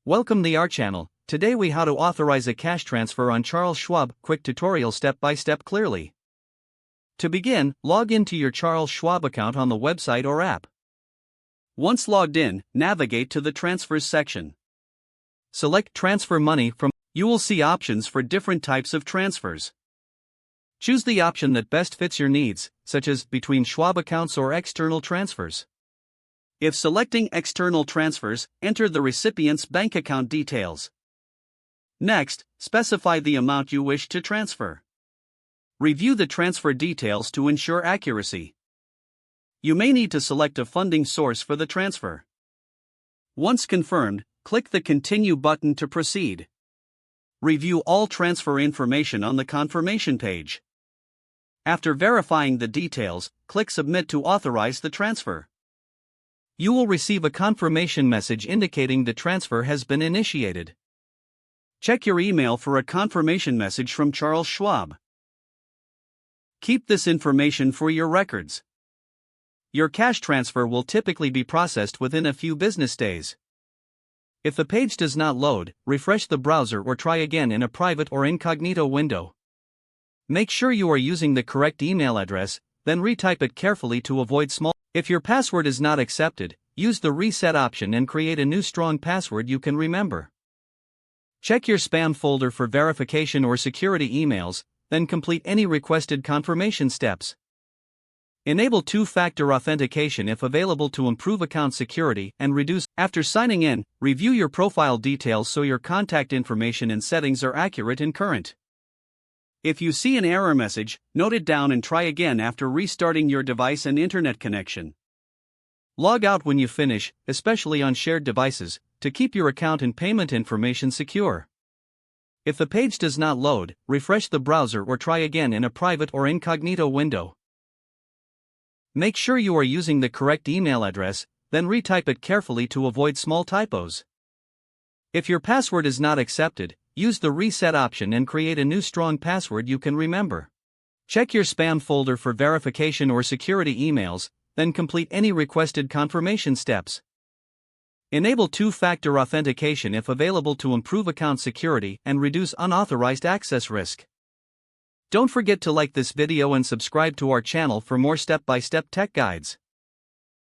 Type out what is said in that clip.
Welcome to our channel. Today we how to authorize a cash transfer on Charles Schwab. Quick tutorial step by step clearly. To begin, log into your Charles Schwab account on the website or app. Once logged in, navigate to the Transfers section. Select Transfer Money from. You will see options for different types of transfers. Choose the option that best fits your needs, such as between Schwab accounts or external transfers. If selecting external transfers, enter the recipient's bank account details. Next, specify the amount you wish to transfer. Review the transfer details to ensure accuracy. You may need to select a funding source for the transfer. Once confirmed, click the Continue button to proceed. Review all transfer information on the confirmation page. After verifying the details, click Submit to authorize the transfer. You will receive a confirmation message indicating the transfer has been initiated. Check your email for a confirmation message from Charles Schwab. Keep this information for your records. Your cash transfer will typically be processed within a few business days. If the page does not load, refresh the browser or try again in a private or incognito window. Make sure you are using the correct email address, then retype it carefully to avoid small. If your password is not accepted, use the reset option and create a new strong password you can remember. Check your spam folder for verification or security emails, then complete any requested confirmation steps. Enable two-factor authentication if available to improve account security and reduce. After signing in, review your profile details so your contact information and settings are accurate and current. If you see an error message, note it down and try again after restarting your device and internet connection. Log out when you finish, especially on shared devices, to keep your account and payment information secure. If the page does not load, refresh the browser or try again in a private or incognito window. Make sure you are using the correct email address, then retype it carefully to avoid small typos. If your password is not accepted, use the reset option and create a new strong password you can remember. Check your spam folder for verification or security emails, then complete any requested confirmation steps. Enable two-factor authentication if available to improve account security and reduce unauthorized access risk. Don't forget to like this video and subscribe to our channel for more step-by-step tech guides.